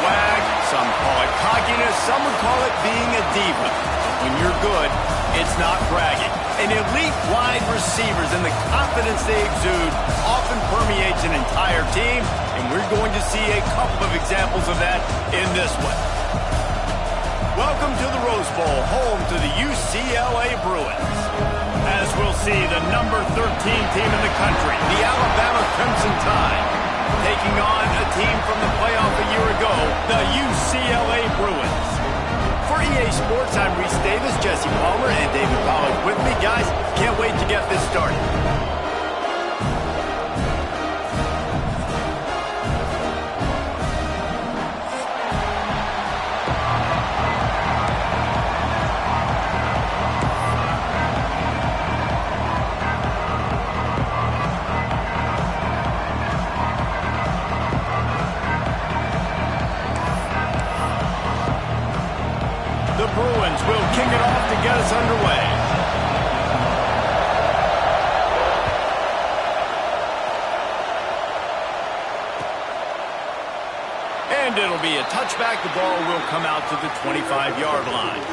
swag, some call it cockiness, some would call it being a diva. But when you're good, it's not bragging. And elite wide receivers and the confidence they exude often permeates an entire team, and we're going to see a couple of examples of that in this one. Welcome to the Rose Bowl, home to the UCLA Bruins. As we'll see, the number 13 team in the country, the Alabama Crimson Tide, taking on a team from the playoff a year ago, the UCLA Bruins. For EA Sports, I'm Reese Davis, Jesse Palmer, and David Pollack with me. Guys, can't wait to get this started. The Bruins will kick it off to get us underway. And it'll be a touchback. The ball will come out to the 25-yard line.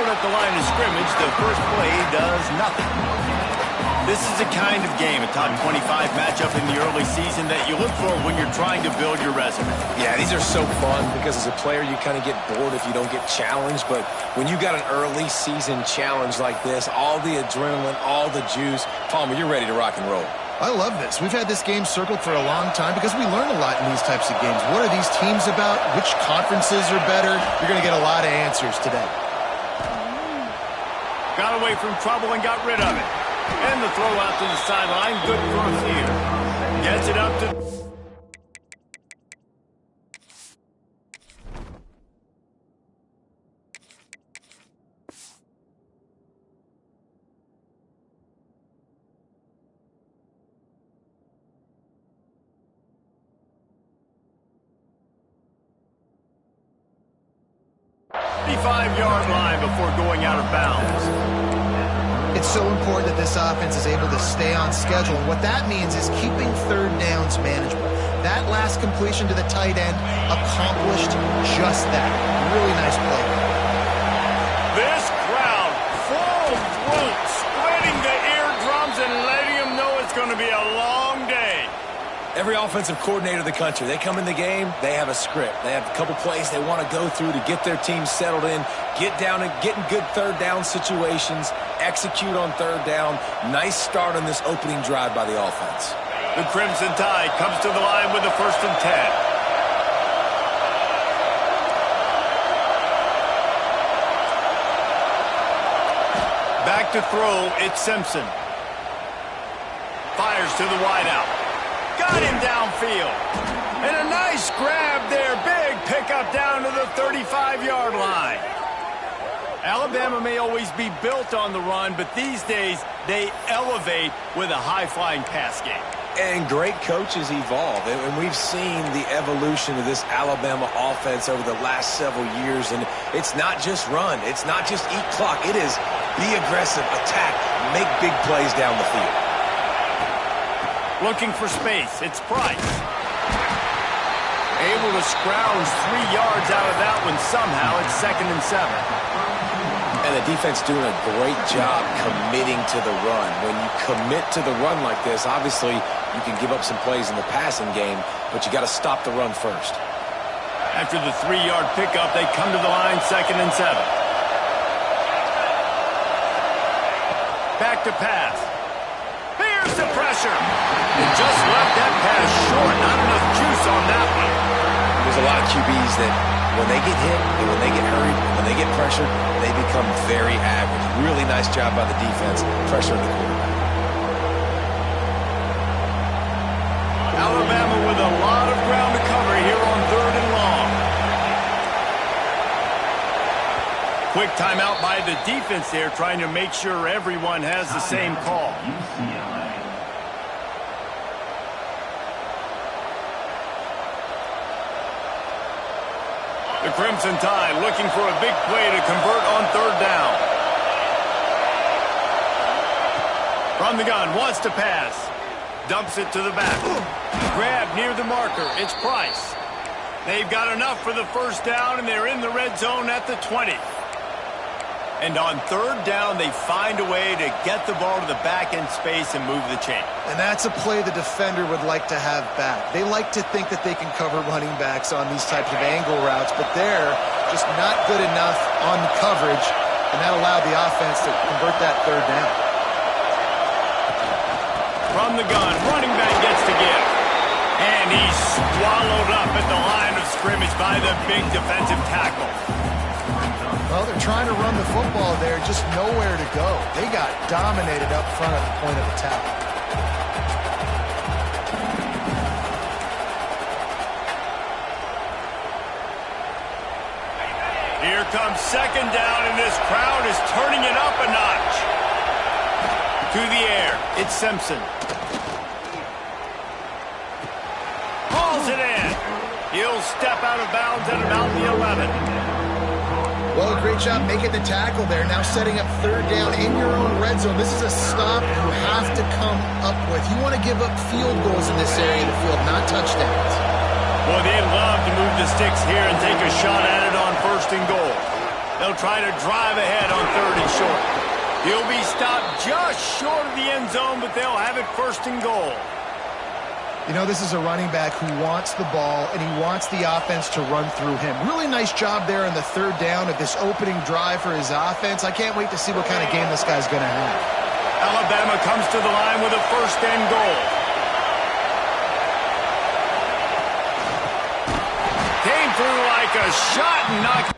At the line of scrimmage, the first play does nothing. This is a kind of game, a top 25 matchup in the early season that you look for when you're trying to build your resume. Yeah, these are so fun because as a player, you kind of get bored if you don't get challenged. But when you got an early season challenge like this, all the adrenaline, all the juice, Palmer, you're ready to rock and roll. I love this. We've had this game circled for a long time because we learn a lot in these types of games. What are these teams about? Which conferences are better? You're going to get a lot of answers today. Got away from trouble and got rid of it. And the throw out to the sideline, good for a few. Gets it up to... 35-yard line before going out of bounds. It's so important that this offense is able to stay on schedule. And what that means is keeping third downs manageable. That last completion to the tight end accomplished just that. Really nice play. This crowd, full throat, spreading the eardrums and letting them know it's going to be a long day. Every offensive coordinator in the country, they come in the game, they have a script. They have a couple plays they want to go through to get their team settled in, get down and get in good third down situations, execute on third down. Nice start on this opening drive by the offense. The Crimson Tide comes to the line with the 1st and 10. Back to throw, it's Simpson. Fires to the wideout. Got him downfield. And a nice grab there. Big pickup down to the 35-yard line. Alabama may always be built on the run, but these days they elevate with a high-flying pass game. And great coaches evolve. And we've seen the evolution of this Alabama offense over the last several years. And it's not just run. It's not just eat clock. It is be aggressive, attack, make big plays down the field. Looking for space. It's Price. Able to scrounge 3 yards out of that one somehow. It's 2nd and 7. And the defense doing a great job committing to the run. When you commit to the run like this, obviously you can give up some plays in the passing game, but you got to stop the run first. After the 3-yard pickup, they come to the line 2nd and 7. Back to pass. Here's the pressure. It just left that pass short. Not enough juice on that one. There's a lot of QBs that when they get hit and when they get hurried, when they get pressured, they become very average. Really nice job by the defense, pressuring the quarterback. quick timeout by the defense there, trying to make sure everyone has the same call. The Crimson Tide looking for a big play to convert on third down. From the gun, wants to pass. Dumps it to the back. Grab near the marker. It's Price. They've got enough for the first down, and they're in the red zone at the 20. And on third down, they find a way to get the ball to the back end space and move the chain. And that's a play the defender would like to have back. They like to think that they can cover running backs on these types of angle routes, but they're just not good enough on the coverage, and that allowed the offense to convert that third down. From the gun, running back gets to give. And he's swallowed up at the line of scrimmage by the big defensive tackle. Well, they're trying to run the football there, just nowhere to go. They got dominated up front at the point of attack. Here comes second down, and this crowd is turning it up a notch. To the air, it's Simpson. Hauls it in. He'll step out of bounds at about the 11. Well, great job making the tackle there. Now setting up third down in your own red zone. This is a stop you have to come up with. You want to give up field goals in this area of the field, not touchdowns. Well, they'd love to move the sticks here and take a shot at it on first and goal. They'll try to drive ahead on third and short. He'll be stopped just short of the end zone, but they'll have it first and goal. You know, this is a running back who wants the ball, and he wants the offense to run through him. Really nice job there on the third down of this opening drive for his offense. I can't wait to see what kind of game this guy's going to have. Alabama comes to the line with a first and goal. Came through like a shot and knocked.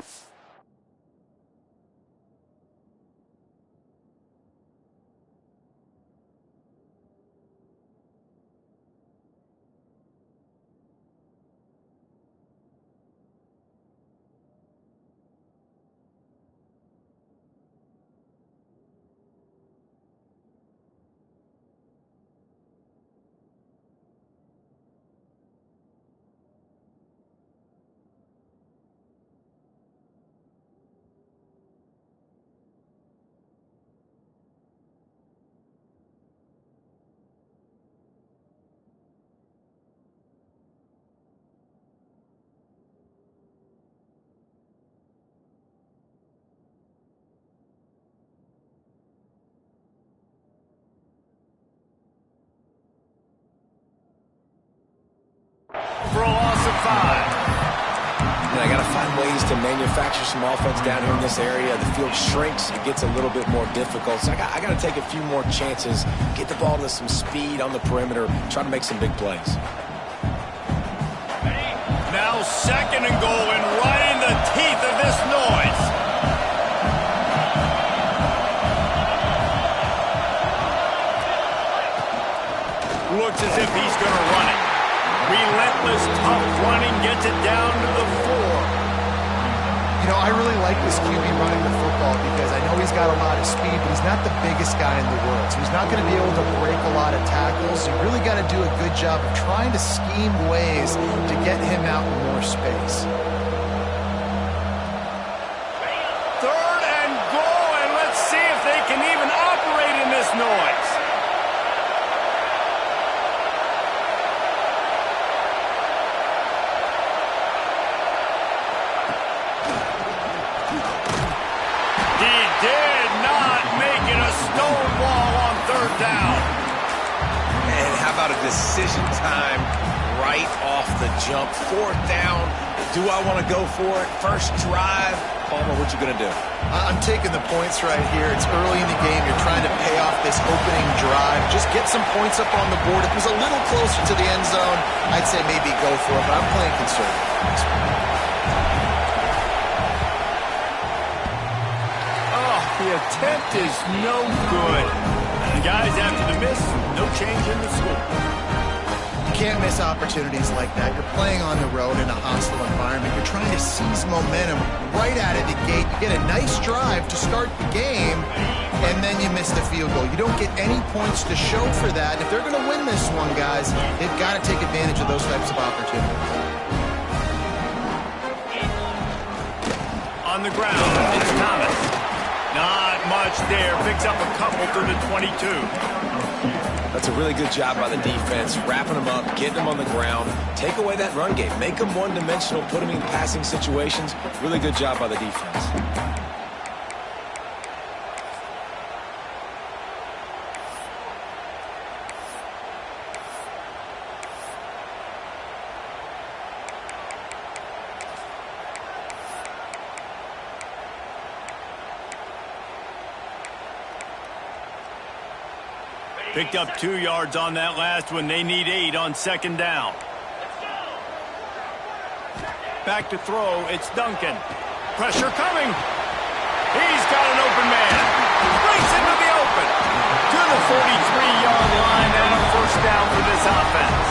For a loss of 5. And I got to find ways to manufacture some offense down here in this area. The field shrinks. It gets a little bit more difficult. So I got to take a few more chances, get the ball to some speed on the perimeter, try to make some big plays. Now second and goal, and right in the teeth of this noise. Looks as if he's going to run it. Relentless, tough running, gets it down to the 4. You know, I really like this QB running the football because I know he's got a lot of speed, but he's not the biggest guy in the world. So he's not going to be able to break a lot of tackles. You really got to do a good job of trying to scheme ways to get him out in more space. Third and goal, and let's see if they can even operate in this noise. Did not make it a stonewall on third down. And how about a decision time right off the jump? Fourth down. Do I want to go for it? First drive. Palmer, what you going to do? I'm taking the points right here. It's early in the game. You're trying to pay off this opening drive. Just get some points up on the board. If it was a little closer to the end zone, I'd say maybe go for it, but I'm playing conservative. The attempt is no good. And the guys after the miss, no change in the score. Can't miss opportunities like that. You're playing on the road in a hostile environment. You're trying to seize momentum right out of the gate. You get a nice drive to start the game, and then you miss the field goal. You don't get any points to show for that. If they're going to win this one, guys, they've got to take advantage of those types of opportunities. On the ground, it's Thomas. Not much there. Picks up a couple through the 22. That's a really good job by the defense, wrapping them up, getting them on the ground, take away that run game, make them one-dimensional, put them in passing situations. Really good job by the defense. Picked up 2 yards on that last one. They need 8 on second down. Back to throw. It's Duncan. Pressure coming. He's got an open man. Breaks into the open. To the 43-yard line and a first down for this offense.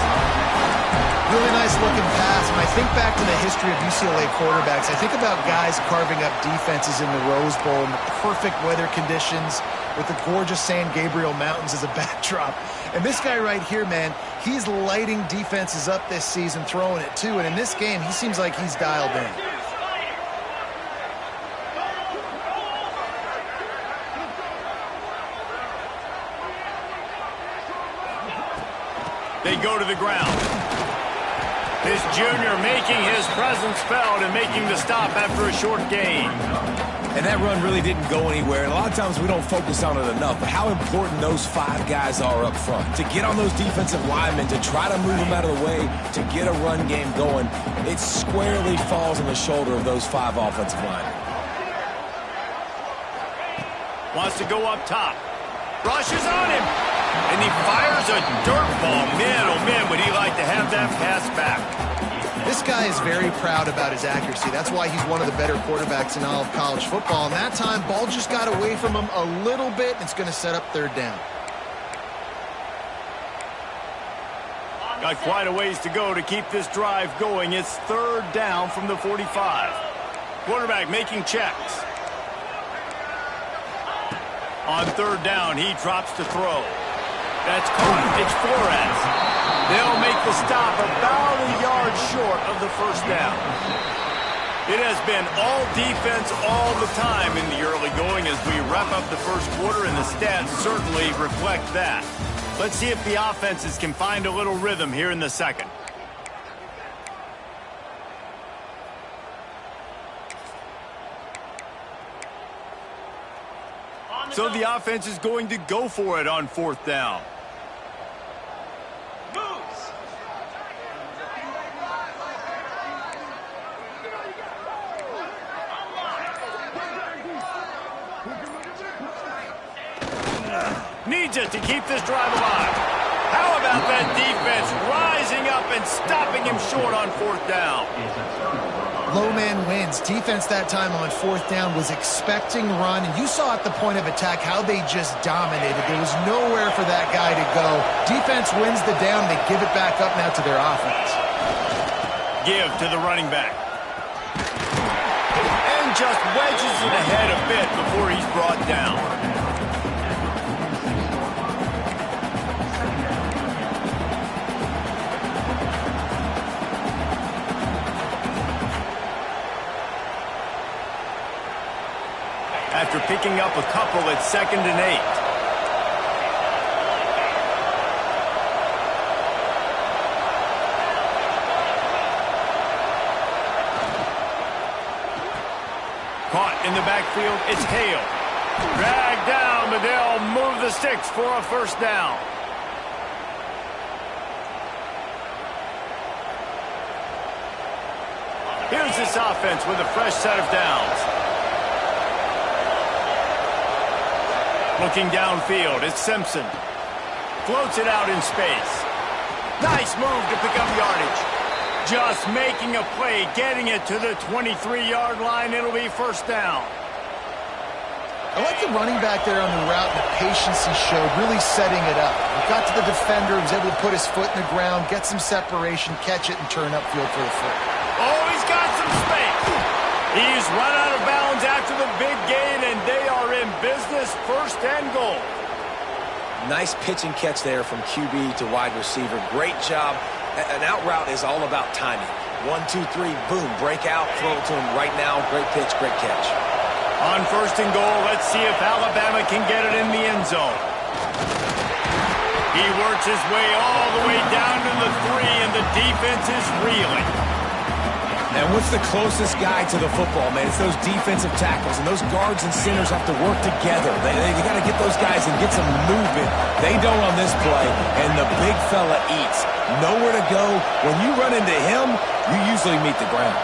Really nice looking pass. When I think back to the history of UCLA quarterbacks, I think about guys carving up defenses in the Rose Bowl in the perfect weather conditions with the gorgeous San Gabriel Mountains as a backdrop. And this guy right here, man, he's lighting defenses up this season, throwing it too. And in this game, he seems like he's dialed in. They go to the ground. This junior making his presence felt and making the stop after a short gain. And that run really didn't go anywhere. And a lot of times we don't focus on it enough. But how important those 5 guys are up front. To get on those defensive linemen, to try to move them out of the way, to get a run game going, it squarely falls on the shoulder of those 5 offensive linemen. Wants to go up top. Rushes on him. And he fires a dirt ball. Man, oh man, would he like to have that pass back. This guy is very proud about his accuracy. That's why he's one of the better quarterbacks in all of college football. And that time, ball just got away from him a little bit, and it's going to set up third down. Got quite a ways to go to keep this drive going. It's third down from the 45. Quarterback making checks. On third down, he drops to throw. That's caught. It's Flores. They'll make the stop about a yard short of the first down. It has been all defense all the time in the early going as we wrap up the first quarter, and the stats certainly reflect that. Let's see if the offenses can find a little rhythm here in the second. So the offense is going to go for it on fourth down. Needs it to keep this drive alive. How about that defense rising up and stopping him short on fourth down? Low man wins. Defense that time on fourth down was expecting run, and you saw at the point of attack how they just dominated. There was nowhere for that guy to go. Defense wins the down. They give it back up now to their offense. Give to the running back. And just wedges it ahead a bit before he's brought down. After picking up a couple at 2nd and 8. Caught in the backfield, it's Hale. Dragged down, but they'll move the sticks for a first down. Here's this offense with a fresh set of downs. Looking downfield, it's Simpson. Floats it out in space. Nice move to pick up yardage. Just making a play, getting it to the 23-yard line. It'll be first down. I like the running back there on the route and the patience he showed, really setting it up. He got to the defender, was able to put his foot in the ground, get some separation, catch it, and turn upfield for the foot. Oh, he's got some space. He's run out of bounds after the big gain, and they are in business, first and goal. Nice pitch and catch there from QB to wide receiver. Great job. An out route is all about timing. 1, 2, 3, boom, break out, throw it to him right now. Great pitch, great catch. On first and goal, let's see if Alabama can get it in the end zone. He works his way all the way down to the 3, and the defense is reeling. And what's the closest guy to the football, man? It's those defensive tackles, and those guards and centers have to work together. They got to get those guys and get some movement. They don't on this play, and the big fella eats. Nowhere to go. When you run into him, you usually meet the ground.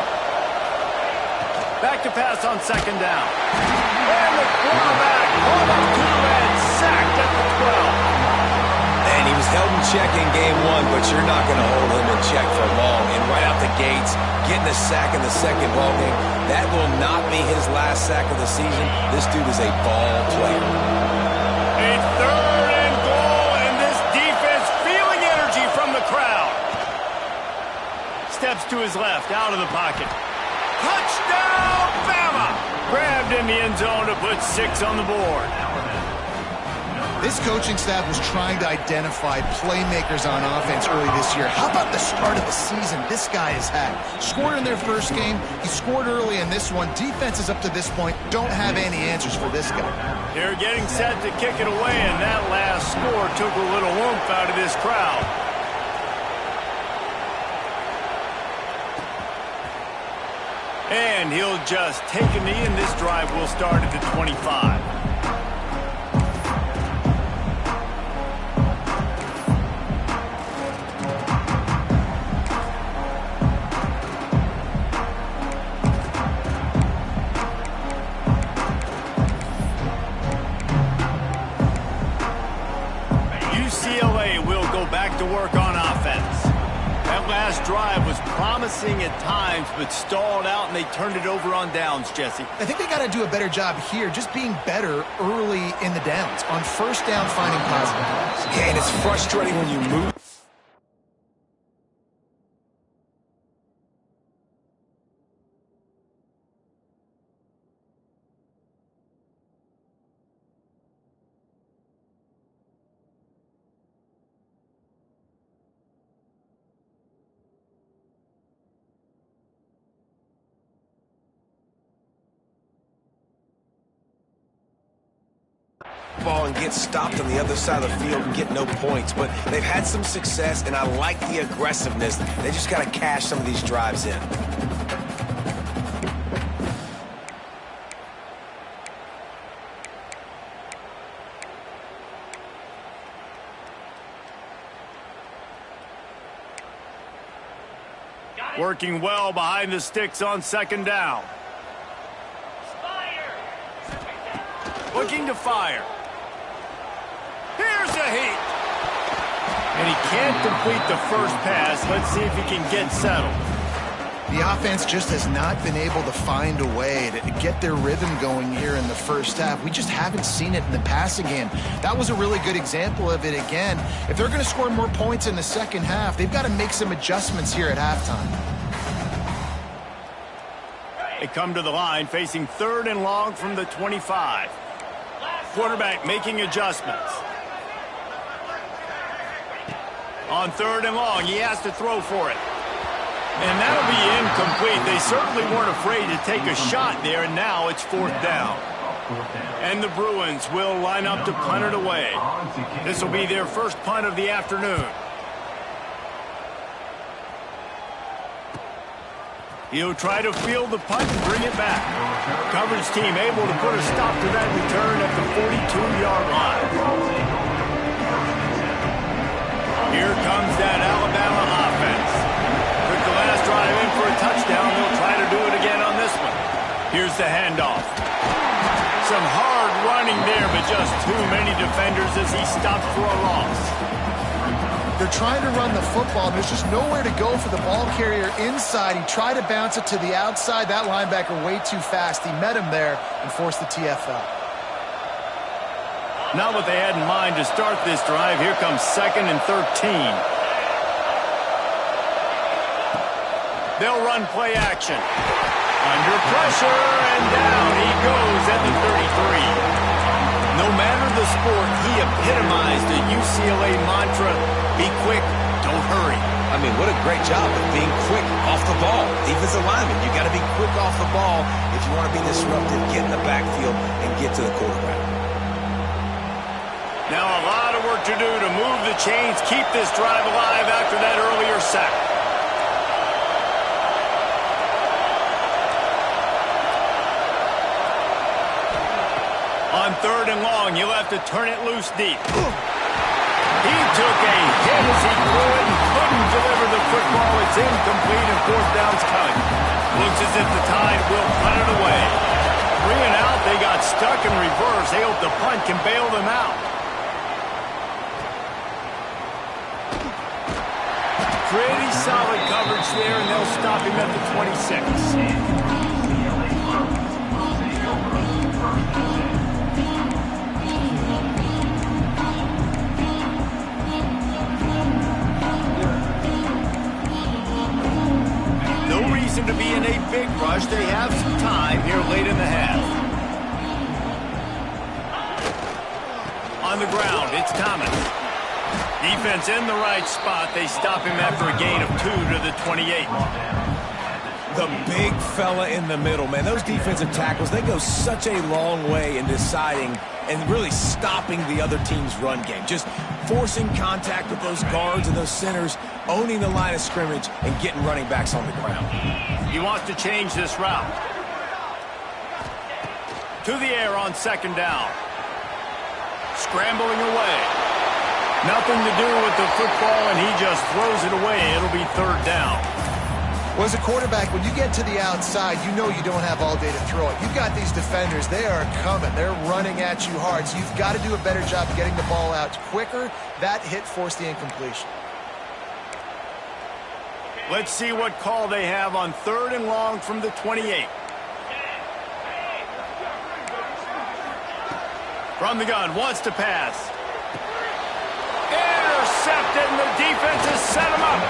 Back to pass on second down. And the quarterback caught up to and sacked at the 12. And he was held in check in game 1, but you're not going to hold him in check for long. And right out the gates, getting a sack in the second ball game, that will not be his last sack of the season. This dude is a ball player. A third and goal, and this defense feeling energy from the crowd. Steps to his left, out of the pocket. Touchdown, Bama! Grabbed in the end zone to put 6 on the board. This coaching staff was trying to identify playmakers on offense early this year. How about the start of the season this guy has had? Scored in their first game. He scored early in this one. Defenses up to this point don't have any answers for this guy. They're getting set to kick it away, and that last score took a little oomph out of this crowd. And he'll just take a knee, and this drive will start at the 25. UCLA will go back to work on offense. That last drive was promising at times, but stalled out, and they turned it over on downs, Jesse. I think they got to do a better job here, just being better early in the downs. On first down, finding positive plays. Yeah, and it's frustrating when you move. Ball and get stopped on the other side of the field and get no points, but they've had some success, and I like the aggressiveness. They just got to cash some of these drives in. Working well behind the sticks on second down. Looking to fire. Here's a heat. And he can't complete the first pass. Let's see if he can get settled. The offense just has not been able to find a way to get their rhythm going here in the first half. We just haven't seen it in the passing game. That was a really good example of it again. If they're going to score more points in the second half, they've got to make some adjustments here at halftime. They come to the line facing third and long from the 25. Quarterback making adjustments. On third and long, he has to throw for it. And that'll be incomplete. They certainly weren't afraid to take a shot there, and now it's fourth down. And the Bruins will line up to punt it away. This will be their first punt of the afternoon. He'll try to field the punt and bring it back. Coverage team able to put a stop to that return at the 42-yard line. Here comes that Alabama offense. Took the last drive in for a touchdown. They'll try to do it again on this one. Here's the handoff. Some hard running there, but just too many defenders as he stopped for a loss. They're trying to run the football. There's just nowhere to go for the ball carrier inside. He tried to bounce it to the outside. That linebacker way too fast. He met him there and forced the TFL. Not what they had in mind to start this drive. Here comes 2nd and 13. They'll run play action. Under pressure, and down he goes at the 33. No matter the sport, he epitomized the UCLA mantra, be quick, don't hurry. I mean, what a great job of being quick off the ball. Defensive lineman, you got to be quick off the ball if you want to be disruptive, get in the backfield, and get to the quarterback. Now a lot of work to do to move the chains, keep this drive alive after that earlier sack. On 3rd and long, you'll have to turn it loose deep. He took a hit as he threw it and couldn't deliver the football. It's incomplete and 4th down's coming. Looks as if the Tide will punt it away. 3 and out, they got stuck in reverse. They hope the punt can bail them out. Pretty solid coverage there, and they'll stop him at the 26. To be in a big rush. They have some time here late in the half. On the ground, it's Thomas. Defense in the right spot. They stop him after a gain of 2 to the 28. The big fella in the middle, man. Those defensive tackles, they go such a long way in deciding and really stopping the other team's run game. Just forcing contact with those guards and those centers, owning the line of scrimmage, and getting running backs on the ground. He wants to change this route. To the air on 2nd down. Scrambling away. Nothing to do with the football, and he just throws it away. It'll be 3rd down. Well, as a quarterback, when you get to the outside, you know you don't have all day to throw it. You've got these defenders. They are coming. They're running at you hard. So you've got to do a better job getting the ball out quicker. That hit forced the incompletion. Let's see what call they have on 3rd and long from the 28. From the gun, wants to pass. Intercepted, and the defense has set him up.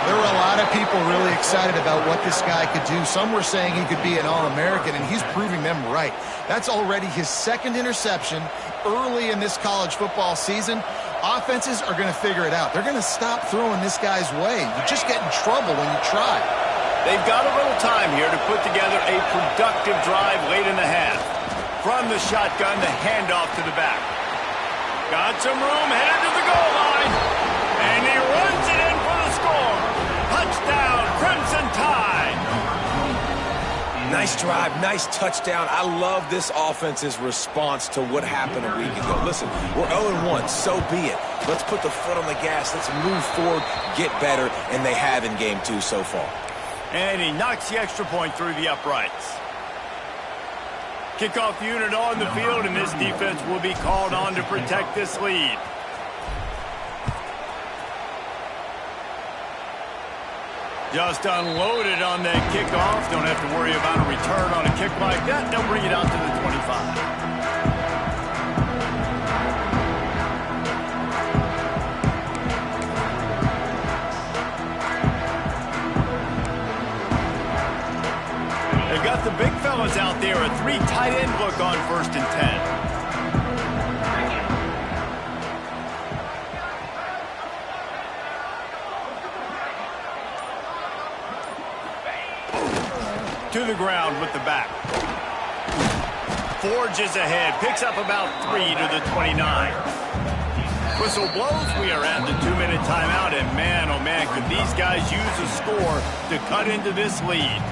There were a lot of people really excited about what this guy could do. Some were saying he could be an All-American, and he's proving them right. That's already his 2nd interception early in this college football season. Offenses are going to figure it out. They're going to stop throwing this guy's way. You just get in trouble when you try. They've got a little time here to put together a productive drive late in the half. From the shotgun, the handoff to the back. Got some room, headed to the goal line. And he runs it in for the score. Touchdown, Crimson Tide. Nice drive, nice touchdown. I love this offense's response to what happened a week ago. Listen, we're 0-1, so be it. Let's put the foot on the gas. Let's move forward, get better, and they have in game 2 so far. And he knocks the extra point through the uprights. Kickoff unit on the field, and this defense will be called on to protect this lead. Just unloaded on that kickoff. Don't have to worry about a return on a kick like that. They'll bring it out to the 25. They got the big fellas out there. A 3 tight end look on 1st and 10. To the ground with the back. Forges ahead. Picks up about 3 to the 29. Whistle blows. We are at the 2-minute timeout. And man, oh man, could these guys use a score to cut into this lead.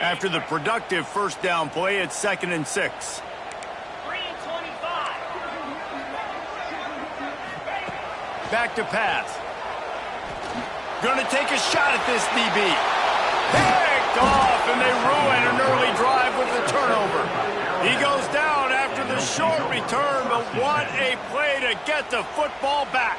After the productive 1st down play, it's 2nd and 6. 3:25. Back to pass. Going to take a shot at this DB. Picked off, and they ruin an early drive with the turnover. He goes down after the short return, but what a play to get the football back.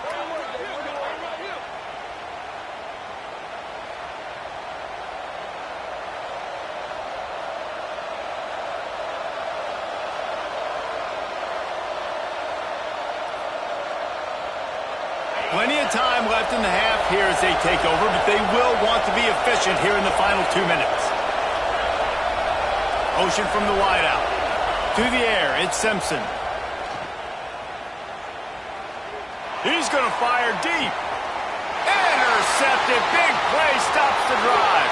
Plenty of time left in the half here as they take over, but they will want to be efficient here in the final 2 minutes. Motion from the wideout. To the air, it's Simpson. He's going to fire deep. Intercepted. Big play stops the drive.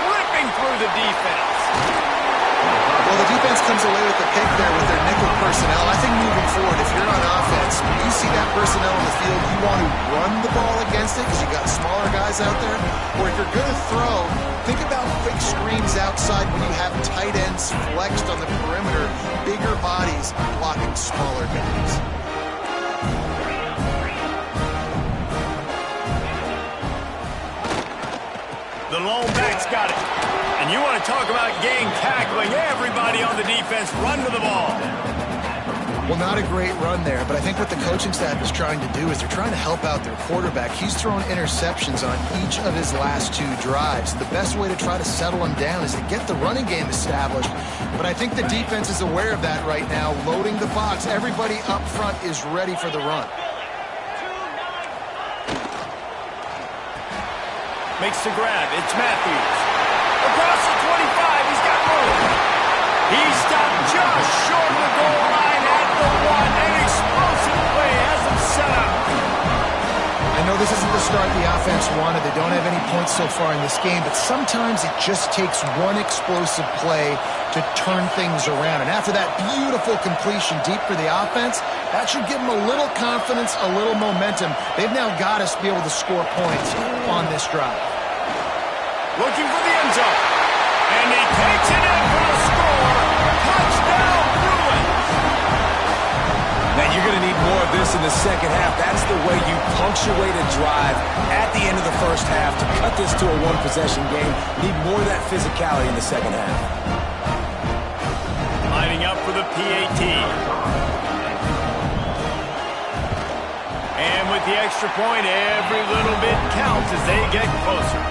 Ripping through the defense. Well, the defense comes away with the pick there with their nickel personnel. I think moving forward, if you're on offense, when you see that personnel on the field, you want to run the ball against it because you got smaller guys out there. Or if you're going to throw, think about quick screens outside when you have tight ends flexed on the perimeter, bigger bodies blocking smaller guys. The lone back's got it. And you want to talk about gang tackling. Everybody on the defense run to the ball. Well, not a great run there, but I think what the coaching staff is trying to do is they're trying to help out their quarterback. He's thrown interceptions on each of his last 2 drives. The best way to try to settle him down is to get the running game established. But I think the defense is aware of that right now, loading the box. Everybody up front is ready for the run. Makes the grab. It's Matthews. Across the 25. He's got room. He stopped just short of the goal line at the 1. An explosive play has him set up. I know this isn't the start the offense wanted. They don't have any points so far in this game, but sometimes it just takes one explosive play to turn things around. And after that beautiful completion deep for the offense, that should give them a little confidence, a little momentum. They've now got us to be able to score points on this drive. Looking for the end zone. And he takes it in for the score. Touchdown, Bruins. Now, you're going to need more of this in the second half. That's the way you punctuate a drive at the end of the first half to cut this to a one-possession game. Need more of that physicality in the second half. Lining up for the PAT. And with the extra point, every little bit counts as they get closer.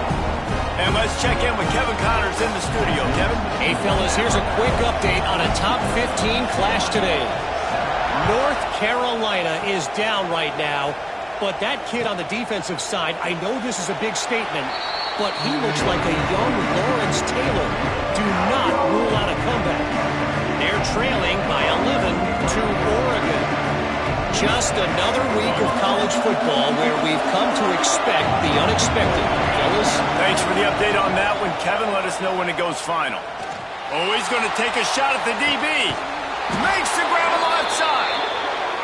And let's check in with Kevin Connors in the studio. Kevin? Hey, fellas, here's a quick update on a top 15 clash today. North Carolina is down right now, but that kid on the defensive side, I know this is a big statement, but he looks like a young Lawrence Taylor. Do not rule out a comeback. They're trailing by 11 to Oregon. Just another week of college football where we've come to expect the unexpected. Fellas? Thanks for the update on that one, Kevin. Let us know when it goes final. Oh, he's going to take a shot at the DB. Makes the grab left side.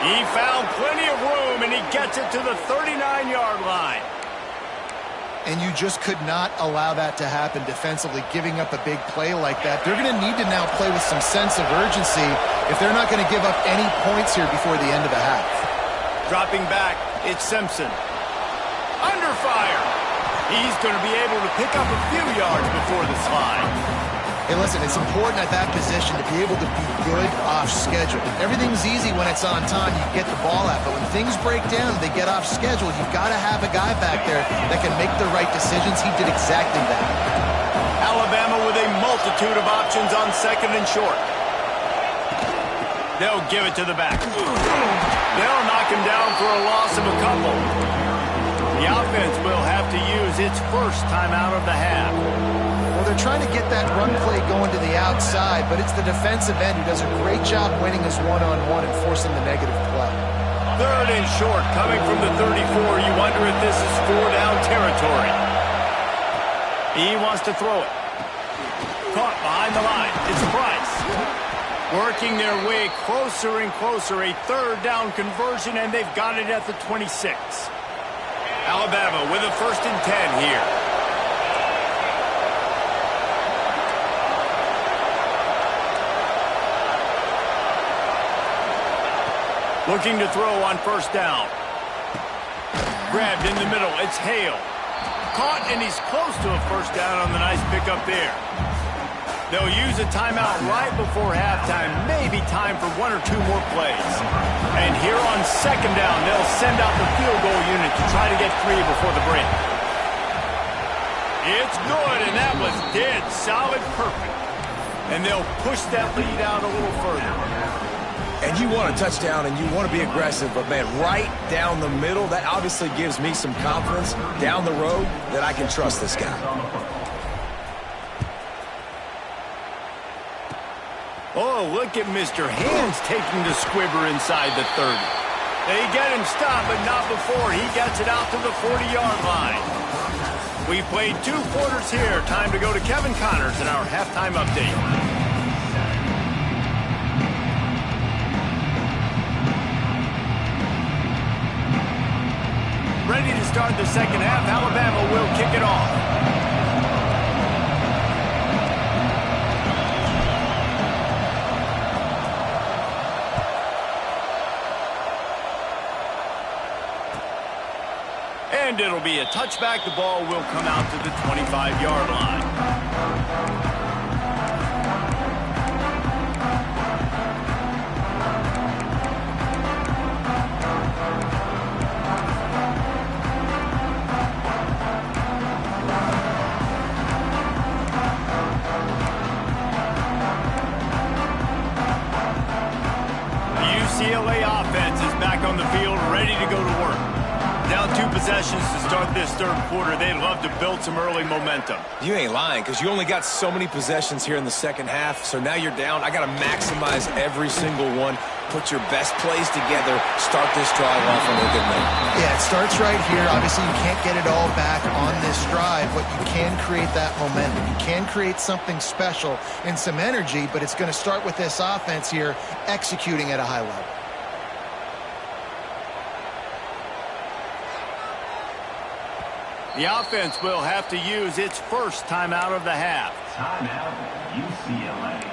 He found plenty of room, and he gets it to the 39-yard line. And you just could not allow that to happen defensively, giving up a big play like that. They're going to need to now play with some sense of urgency if they're not going to give up any points here before the end of the half. Dropping back, it's Simpson. Under fire. He's going to be able to pick up a few yards before the slide. Hey, listen, it's important at that position to be able to be good off schedule. Everything's easy when it's on time. You get the ball out. But when things break down, they get off schedule, you've got to have a guy back there that can make the right decisions. He did exactly that. Alabama with a multitude of options on second and short. They'll give it to the back. They'll knock him down for a loss of a couple. The offense will have to use its first time out of the half. Well, they're trying to get that run play going to the outside, but it's the defensive end who does a great job winning his one-on-one and forcing the negative play. Third and short, coming from the 34. You wonder if this is 4-down territory. He wants to throw it. Caught behind the line. It's Price. Working their way closer and closer. A third down conversion, and they've got it at the 26. Alabama with a 1st and 10 here. Looking to throw on 1st down. Grabbed in the middle. It's Hale. caught, and he's close to a first down on the nice pickup there. They'll use a timeout right before halftime. Maybe time for one or two more plays. And here on second down, they'll send out the field goal unit to try to get 3 before the break. It's good, and that was dead solid perfect. And they'll push that lead out a little further. And you want a touchdown, and you want to be aggressive, but, man, right down the middle, that obviously gives me some confidence down the road that I can trust this guy. Oh, look at Mr. Hands taking the squibber inside the 30. They get him stopped, but not before he gets it out to the 40-yard line. We played 2 quarters here. Time to go to Kevin Connors in our halftime update. Ready to start the second half. Alabama will kick it off. And it'll be a touchback. The ball will come out to the 25-yard line. The UCLA offense is back on the field, ready to go to work. Down 2 possessions to start this third quarter. They'd love to build some early momentum. You ain't lying, because you only got so many possessions here in the second half, so now you're down. I got to maximize every single one, put your best plays together, start this drive off on a good note. Yeah, it starts right here. Obviously, you can't get it all back on this drive, but you can create that momentum. You can create something special and some energy, but it's going to start with this offense here executing at a high level. The offense will have to use its first timeout of the half. Timeout, UCLA.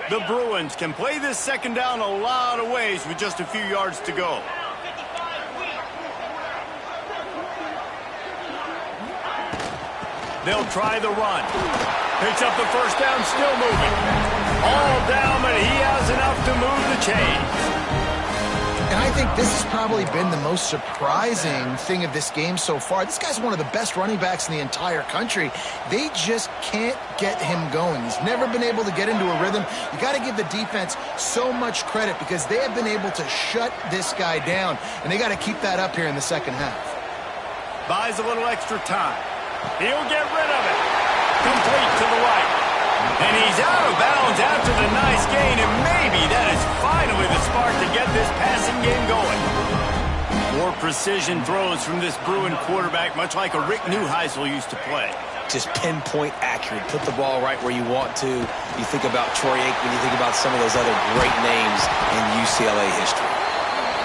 The Bruins can play this second down a lot of ways with just a few yards to go. They'll try the run. Picks up the first down, still moving. All down, but he has enough to move the chains. And I think this has probably been the most surprising thing of this game so far. This guy's one of the best running backs in the entire country. They just can't get him going. He's never been able to get into a rhythm. You got to give the defense so much credit because they have been able to shut this guy down, and they got to keep that up here in the second half. Buys a little extra time. He'll get rid of it. Complete to the right. And he's out of bounds after the nice gain, and maybe that is finally the spark to get this passing game going. More precision throws from this Bruin quarterback, much like a Rick Neuheisel used to play. Just pinpoint accurate. Put the ball right where you want to. You think about Troy Aikman, you think about some of those other great names in UCLA history.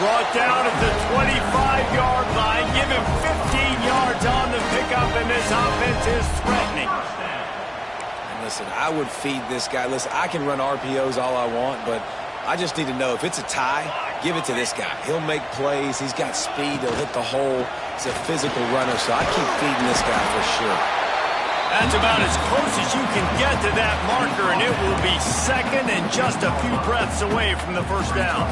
Brought down at the 25-yard line. Give him 15 yards on the pickup, and this offense is threatening. And listen, I would feed this guy. Listen, I can run RPOs all I want, but I just need to know if it's a tie, give it to this guy. He'll make plays. He's got speed. He'll hit the hole. He's a physical runner, so I keep feeding this guy for sure. That's about as close as you can get to that marker, and it will be second and just a few breaths away from the first down.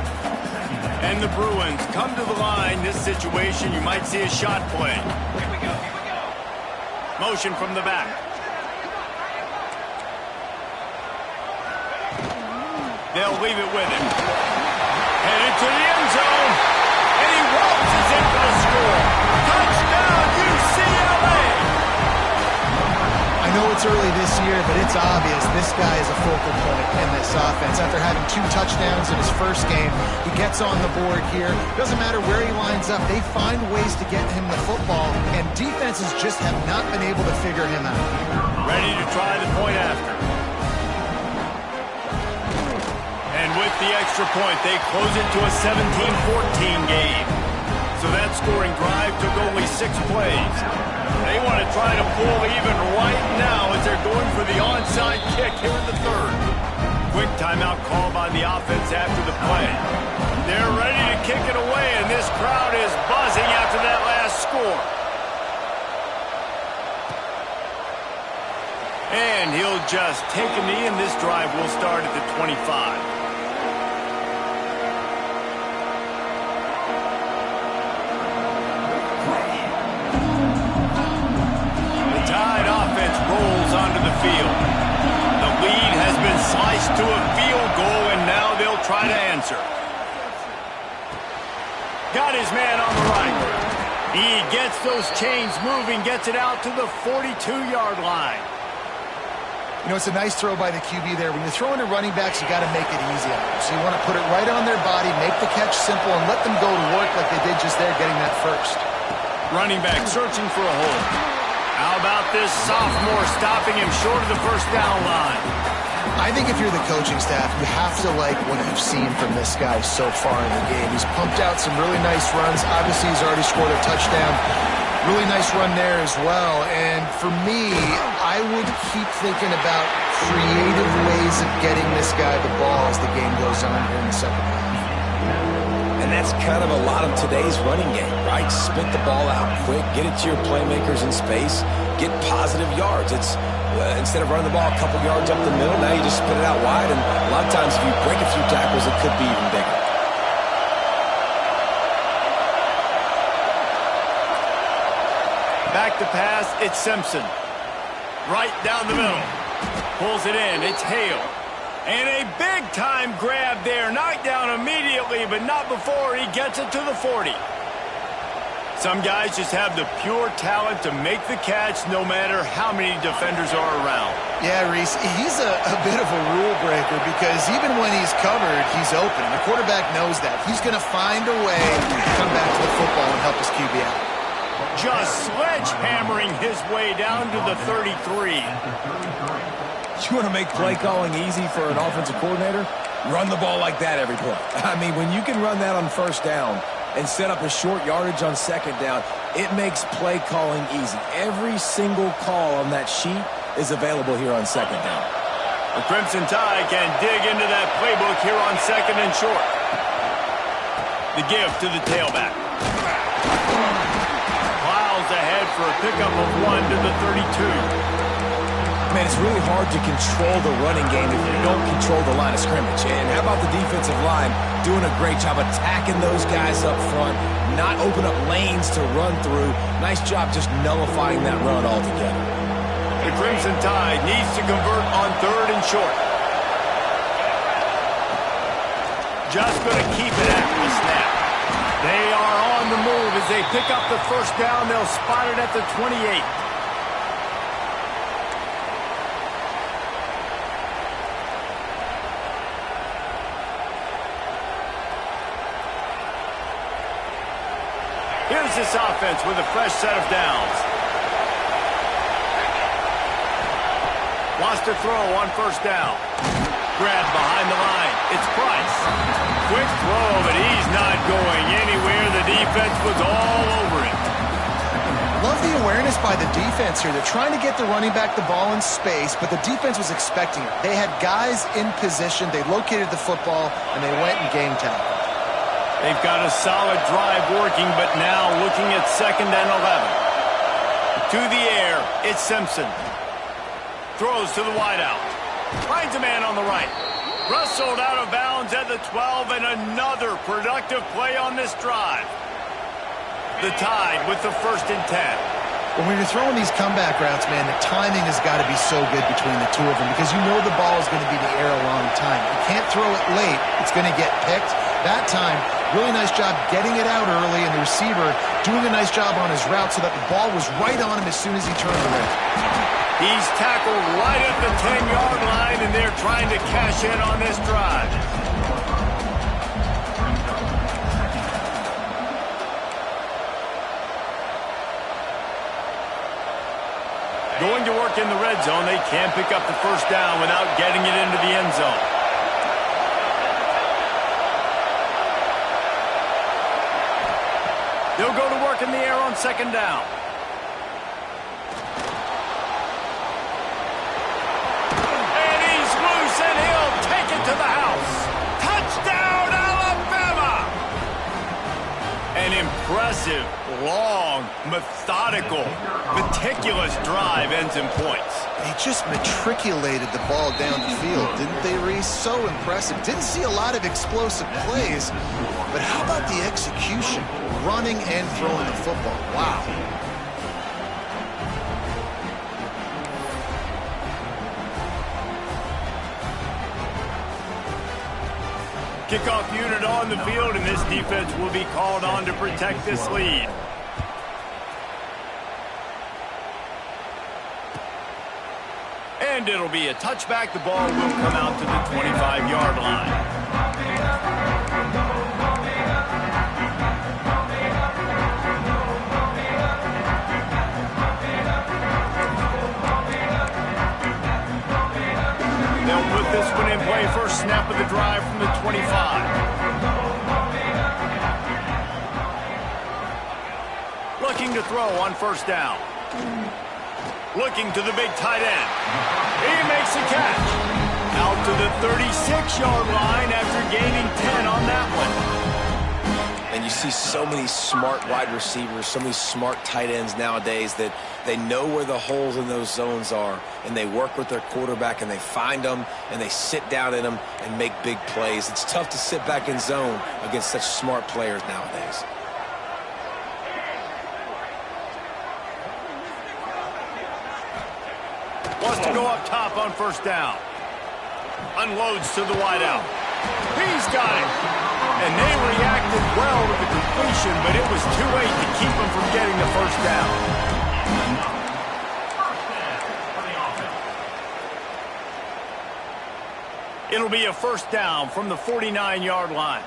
And the Bruins come to the line. This situation, you might see a shot play. Here we go. Motion from the back. They'll leave it with him. Headed to the end zone. And he waltzes in for the score. Touchdown, UCLA! I know it's early this year, but it's obvious this guy is a focal point in this offense. After having 2 touchdowns in his first game, he gets on the board here. Doesn't matter where he lines up. They find ways to get him the football, and defenses just have not been able to figure him out. Ready to try the point after. And with the extra point, they close it to a 17-14 game. So that scoring drive took only 6 plays. They want to try to pull even right now as they're going for the onside kick here in the third. Quick timeout call by the offense after the play. They're ready to kick it away, and this crowd is buzzing after that last score. And he'll just take a knee, and this drive will start at the 25. Rolls onto the field. The lead has been sliced to a field goal, and now they'll try to answer. Got his man on the right. He gets those chains moving, gets it out to the 42-yard line. You know, it's a nice throw by the QB there. When you're throwing to running backs, you got to make it easy on them. So you want to put it right on their body, make the catch simple, and let them go to work like they did just there, getting that first. Running back searching for a hole. How about this sophomore stopping him short of the first down line? I think if you're the coaching staff, you have to like what you've seen from this guy so far in the game. He's pumped out some really nice runs. Obviously, he's already scored a touchdown. Really nice run there as well. And for me, I would keep thinking about creative ways of getting this guy the ball as the game goes on here in the second half. And that's kind of a lot of today's running game, right? Spit the ball out quick, get it to your playmakers in space, get positive yards. It's instead of running the ball a couple yards up the middle, now you just spit it out wide, and a lot of times if you break a few tackles, it could be even bigger. Back to pass, it's Simpson. Right down the middle. Pulls it in, it's Hale. And a big-time grab there. Knocked down immediately, but not before he gets it to the 40. Some guys just have the pure talent to make the catch no matter how many defenders are around. Yeah, Reese, he's a bit of a rule breaker because even when he's covered, he's open. The quarterback knows that. He's going to find a way to come back to the football and help his QB out. Just sledgehammering his way down to the 33. You want to make play calling easy for an offensive coordinator? Run the ball like that every play. I mean, when you can run that on first down and set up a short yardage on second down, it makes play calling easy. Every single call on that sheet is available here on second down. The Crimson Tide can dig into that playbook here on second and short. The give to the tailback. Plows ahead for a pickup of 1 to the 32. Man, it's really hard to control the running game if you don't control the line of scrimmage. And how about the defensive line doing a great job attacking those guys up front, not open up lanes to run through. Nice job just nullifying that run altogether. The Crimson Tide needs to convert on third and short. Just going to keep it after the snap. They are on the move as they pick up the first down. They'll spot it at the 28. Here's this offense with a fresh set of downs. Wants to throw on first down. Grab behind the line. It's Price. Quick throw, but he's not going anywhere. The defense was all over him. Love the awareness by the defense here. They're trying to get the running back the ball in space, but the defense was expecting it. They had guys in position. They located the football, and they went and game tackled. They've got a solid drive working, but now looking at 2nd and 11. To the air, it's Simpson. Throws to the wideout. Finds a man on the right. Wrestled out of bounds at the 12, and another productive play on this drive. The Tide with the 1st and 10. When you're throwing these comeback routes, man, the timing has got to be so good between the two of them because you know the ball is going to be in the air a long time. You can't throw it late. It's going to get picked. That time, really nice job getting it out early, and the receiver doing a nice job on his route so that the ball was right on him as soon as he turned away. He's tackled right at the 10-yard line, and they're trying to cash in on this drive. Going to work in the red zone, they can't pick up the first down without getting it into the end zone. They'll go to work in the air on 2nd down. to the house. Touchdown, Alabama! An impressive, long, methodical, meticulous drive ends in points. They just matriculated the ball down the field, didn't they, Reese? So impressive. Didn't see a lot of explosive plays, but how about the execution, running and throwing the football? Wow. Kickoff unit on the field, and this defense will be called on to protect this lead. And it'll be a touchback. The ball will come out to the 25-yard line. They'll put this one in play. First snap of the drive from the 25. Looking to throw on first down. Looking to the big tight end. He makes a catch. Out to the 36-yard line after gaining 10 on that one. And you see so many smart wide receivers, so many smart tight ends nowadays that they know where the holes in those zones are, and they work with their quarterback, and they find them, and they sit down in them and make big plays. It's tough to sit back in zone against such smart players nowadays. Wants to go up top on first down. Unloads to the wideout. He's got it. And they reacted well to the completion, but it was too late to keep him from getting the first down. It'll be a first down from the 49-yard line.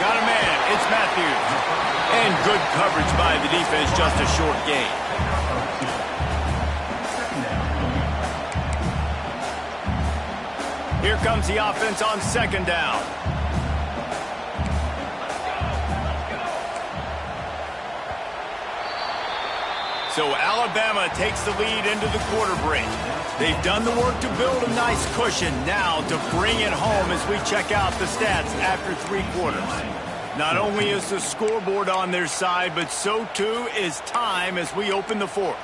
Got a man. It's Matthews. And good coverage by the defense, just a short gain. Here comes the offense on second down. So Alabama takes the lead into the quarter break. They've done the work to build a nice cushion. Now to bring it home as we check out the stats after 3 quarters. Not only is the scoreboard on their side, but so too is time as we open the fourth.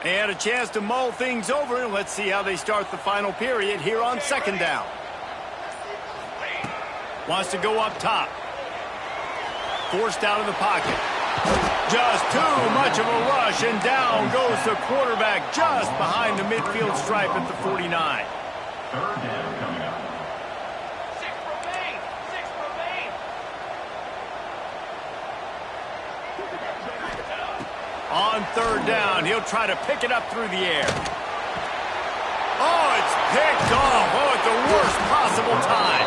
And a chance to mull things over. Let's see how they start the final period here on second down. Wants to go up top. Forced out of the pocket. Just too much of a rush, and down goes the quarterback just behind the midfield stripe at the 49. Third down coming up. 6 remain. 6 remain. On third down, he'll try to pick it up through the air. Oh, it's picked off. Oh, at the worst possible time.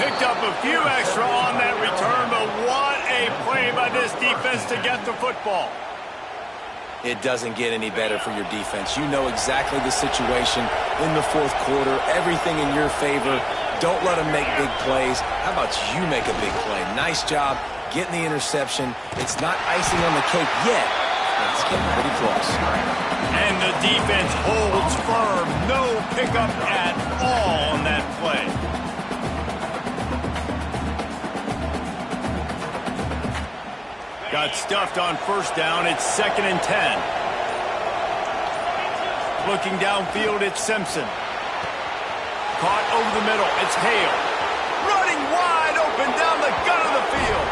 Picked up a few extra on that return, but what a play by this defense to get the football. It doesn't get any better for your defense. You know exactly the situation in the fourth quarter, everything in your favor. Don't let them make big plays. How about you make a big play? Nice job getting the interception. It's not icing on the cake yet. It's getting pretty close. And the defense holds firm. No pickup at all on that play. Got stuffed on first down. It's 2nd and 10. Looking downfield, it's Simpson. Caught over the middle. It's Hale. Running wide open down the gut of the field.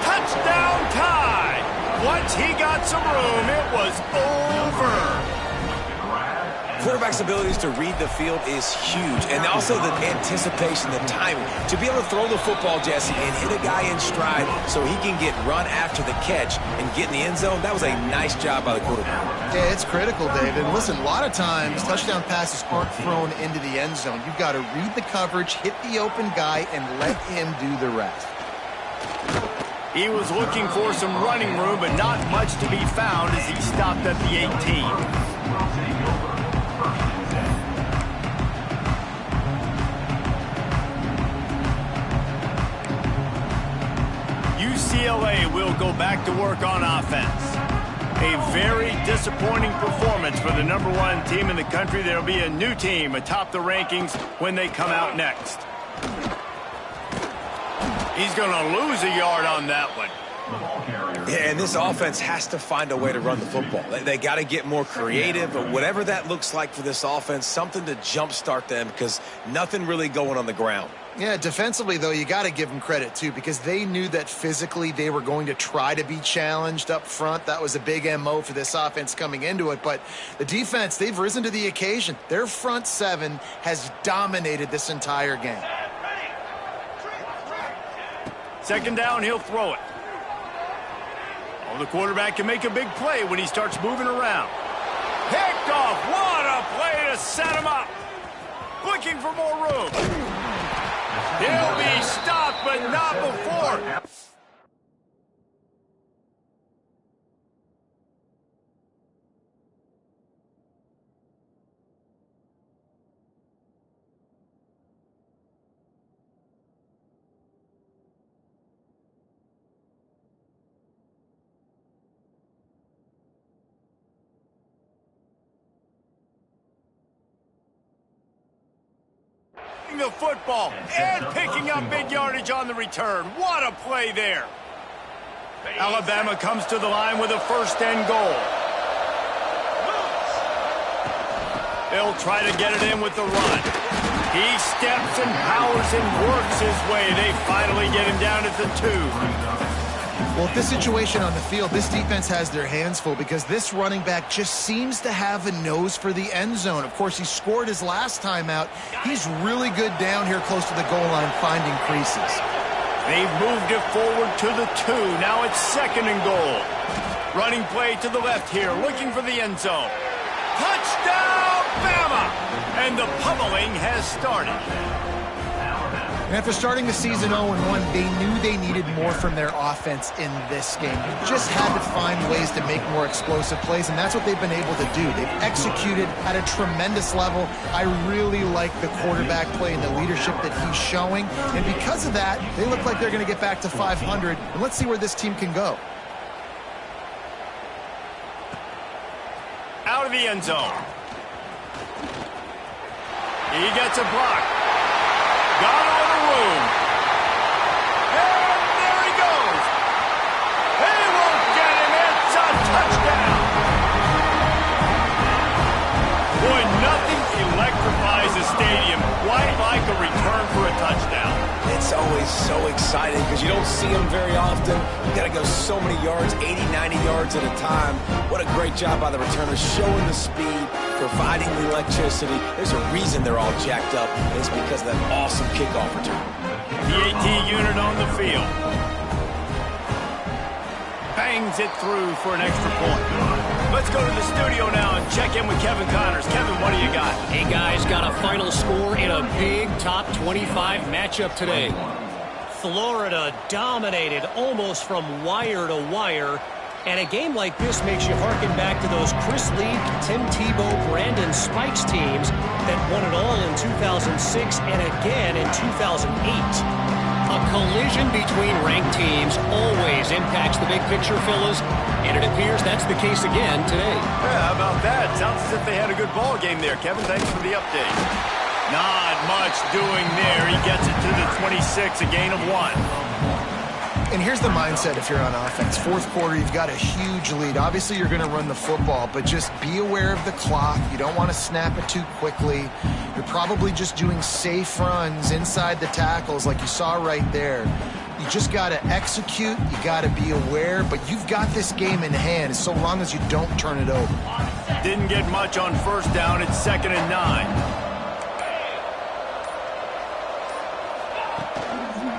Touchdown tie. Once he got some room, it was over. Quarterback's abilities to read the field is huge, and also the anticipation, the timing. To be able to throw the football, Jesse, and hit a guy in stride so he can get run after the catch and get in the end zone, that was a nice job by the quarterback. Yeah, it's critical, David. Listen, a lot of times touchdown passes aren't thrown into the end zone. You've got to read the coverage, hit the open guy, and let him do the rest. He was looking for some running room, but not much to be found as he stopped at the 18. Crossing over. First and 10. UCLA will go back to work on offense. A very disappointing performance for the #1 team in the country. There'll be a new team atop the rankings when they come out next. He's going to lose a yard on that one. The ball carrier. Yeah, and this offense has to find a way to run the football. They got to get more creative, but whatever that looks like for this offense, something to jumpstart them because nothing really going on the ground. Yeah, defensively, though, you got to give them credit, too, because they knew that physically they were going to try to be challenged up front. That was a big MO for this offense coming into it. But the defense, they've risen to the occasion. Their front seven has dominated this entire game. Second down, he'll throw it. Oh, the quarterback can make a big play when he starts moving around. Picked off. What a play to set him up. Looking for more room. He'll be stopped, but not before. The football and picking up big yardage on the return. What a play there. Alabama comes to the line with a first and goal. They'll try to get it in with the run. He steps and powers and works his way. They finally get him down at the 2. Well, with this situation on the field, this defense has their hands full because this running back just seems to have a nose for the end zone. Of course, he scored his last time out. He's really good down here close to the goal line finding creases. They've moved it forward to the 2. Now it's second and goal. Running play to the left here, looking for the end zone. Touchdown, Bama! And the pummeling has started. And after starting the season 0-1, they knew they needed more from their offense in this game. They just had to find ways to make more explosive plays, and that's what they've been able to do. They've executed at a tremendous level. I really like the quarterback play and the leadership that he's showing. And because of that, they look like they're going to get back to 500. And let's see where this team can go. Out of the end zone. He gets a block. Got all the room. And there he goes. He won't get him. It's a touchdown. Boy, nothing electrifies a stadium quite like a return for a touchdown. It's always so exciting because you don't see them very often. You got to go so many yards, 80, 90 yards at a time. What a great job by the returners, showing the speed, providing the electricity. There's a reason they're all jacked up. It's because of that awesome kickoff return. The AT unit on the field. Bangs it through for an extra point. Let's go to the studio now and check in with Kevin Connors. Kevin, what do you got? Hey, guys, got a final score in a big top 25 matchup today. Florida dominated almost from wire to wire. And a game like this makes you harken back to those Chris Leak, Tim Tebow, Brandon Spikes teams that won it all in 2006 and again in 2008. A collision between ranked teams always impacts the big picture, fellas, and it appears that's the case again today. Yeah, how about that? Sounds as if they had a good ball game there. Kevin, thanks for the update. Not much doing there. He gets it to the 26, a gain of 1. And here's the mindset if you're on offense. Fourth quarter, you've got a huge lead. Obviously, you're going to run the football, but just be aware of the clock. You don't want to snap it too quickly. You're probably just doing safe runs inside the tackles like you saw right there. You just got to execute. You got to be aware, but you've got this game in hand so long as you don't turn it over. Didn't get much on first down. It's 2nd and 9.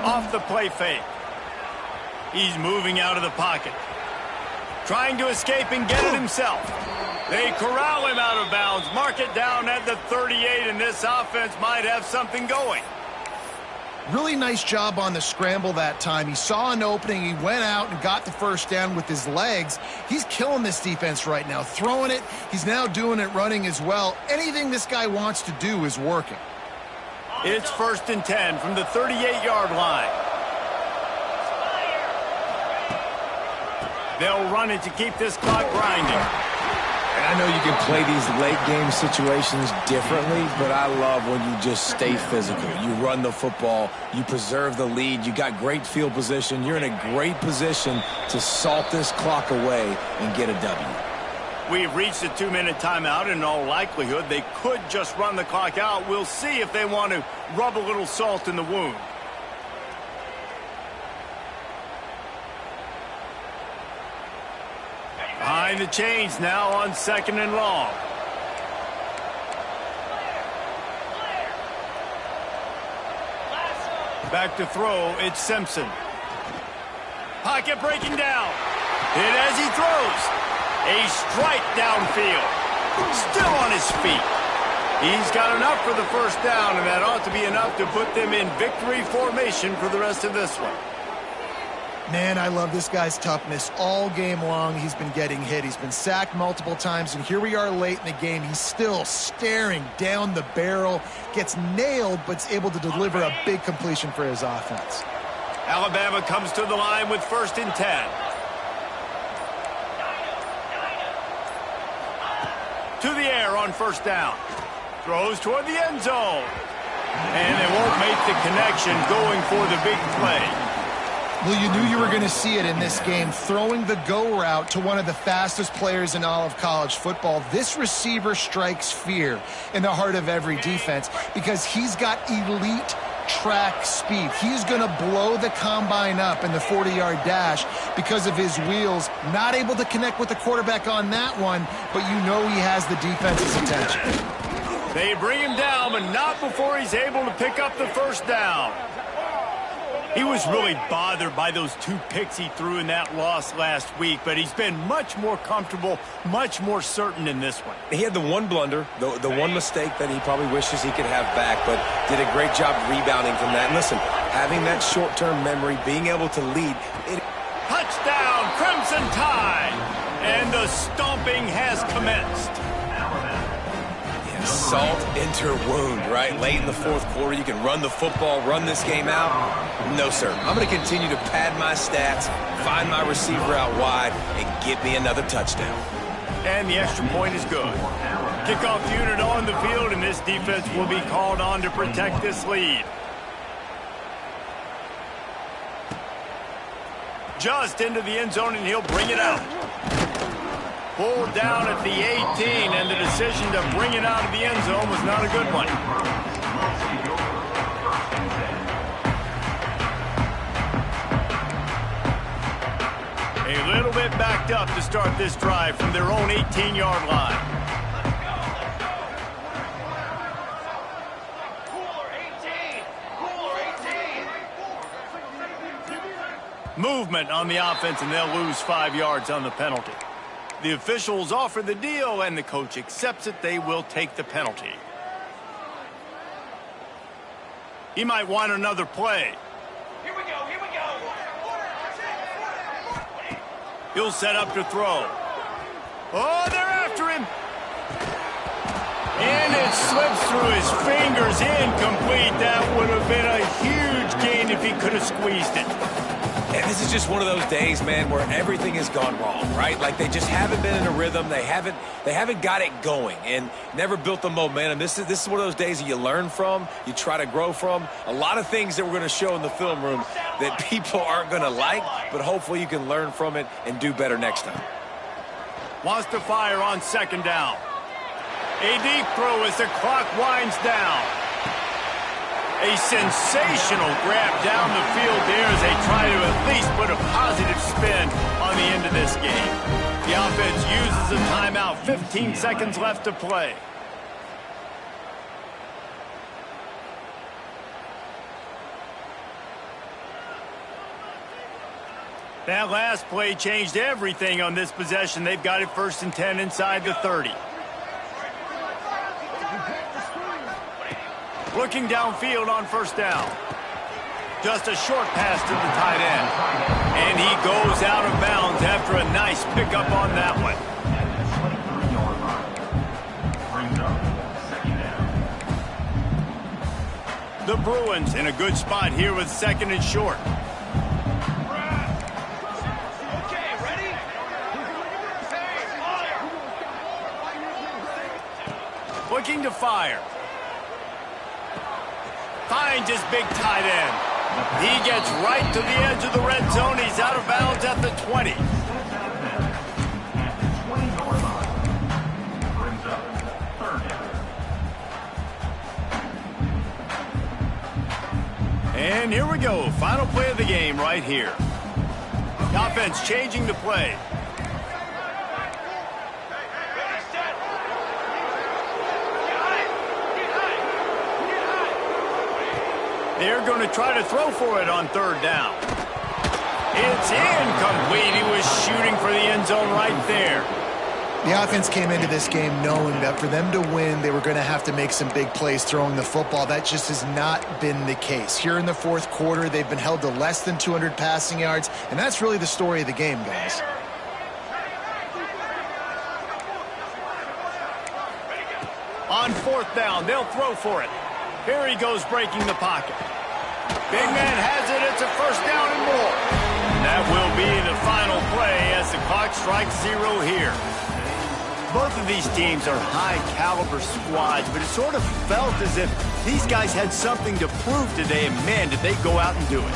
Off the play fake. He's moving out of the pocket. Trying to escape and get it himself. They corral him out of bounds. Mark it down at the 38, and this offense might have something going. Really nice job on the scramble that time. He saw an opening. He went out and got the first down with his legs. He's killing this defense right now, throwing it. He's now doing it running as well. Anything this guy wants to do is working. It's 1st and 10 from the 38-yard line. They'll run it to keep this clock grinding. And I know you can play these late game situations differently, but I love when you just stay physical. You run the football, you preserve the lead, you got great field position. You're in a great position to salt this clock away and get a W. We've reached a 2-minute timeout. In all likelihood, they could just run the clock out. We'll see if they want to rub a little salt in the wound. Behind the chains now on 2nd and long. Back to throw, it's Simpson. Pocket breaking down. Hit as he throws. A strike downfield. Still on his feet. He's got enough for the first down, and that ought to be enough to put them in victory formation for the rest of this one. Man, I love this guy's toughness. All game long, he's been getting hit. He's been sacked multiple times, and here we are late in the game. He's still staring down the barrel, gets nailed, but is able to deliver a big completion for his offense. Alabama comes to the line with 1st and 10. To the air on 1st down. Throws toward the end zone. And they won't make the connection going for the big play. Well, you knew you were going to see it in this game, throwing the go route to one of the fastest players in all of college football. This receiver strikes fear in the heart of every defense because he's got elite track speed. He's going to blow the combine up in the 40-yard dash because of his wheels. Not able to connect with the quarterback on that one, but you know he has the defense's attention. They bring him down, but not before he's able to pick up the first down. He was really bothered by those 2 picks he threw in that loss last week, but he's been much more comfortable, much more certain in this one. He had the one blunder, the one mistake that he probably wishes he could have back, but did a great job rebounding from that. And listen, having that short-term memory, being able to lead. Touchdown, Crimson Tide! And the stomping has commenced. Salt into her wound, right? Late in the 4th quarter, you can run the football, run this game out. No, sir. I'm going to continue to pad my stats, find my receiver out wide, and get me another touchdown. And the extra point is good. Kickoff unit on the field, and this defense will be called on to protect this lead. Just into the end zone, and he'll bring it out. Pulled down at the 18, and the decision to bring it out of the end zone was not a good one. A little bit backed up to start this drive from their own 18-yard line. Movement on the offense, and they'll lose 5 yards on the penalty. The officials offer the deal, and the coach accepts it. They will take the penalty. He might want another play. Here we go, here we go. He'll set up to throw. Oh, they're after him. And it slips through his fingers, incomplete. That would have been a huge gain if he could have squeezed it. And this is just one of those days, man, where everything has gone wrong, right? Like they just haven't been in a rhythm. They haven't got it going and never built the momentum. This is one of those days that you learn from, you try to grow from. A lot of things that we're going to show in the film room that people aren't going to like, but hopefully you can learn from it and do better next time. Wants to fire on 2nd down. A deep throw as the clock winds down. A sensational grab down the field there as they try to at least put a positive spin on the end of this game. The offense uses a timeout. 15 seconds left to play. That last play changed everything on this possession. They've got it 1st and 10 inside the 30. Looking downfield on 1st down. Just a short pass to the tight end. And he goes out of bounds after a nice pickup on that one. At the 23-yard line. Brings up second down. The Bruins in a good spot here with second and short. Okay, ready? Fire! Looking to fire. Finds his big tight end. He gets right to the edge of the red zone. He's out of bounds at the 20. At the 20-yard line. Brings up third down. And here we go. Final play of the game right here. The offense changing the play. Ready, set. Get high. Get high. Get high. They're going to try to throw for it on third down. It's incomplete. He was shooting for the end zone right there. The offense came into this game knowing that for them to win, they were going to have to make some big plays throwing the football. That just has not been the case. Here in the fourth quarter, they've been held to less than 200 passing yards, and that's really the story of the game, guys. On fourth down, they'll throw for it. Here he goes breaking the pocket. Big man has it. It's a first down and more. That will be the final play as the clock strikes 0 here. Both of these teams are high-caliber squads, but it sort of felt as if these guys had something to prove today, and man, did they go out and do it.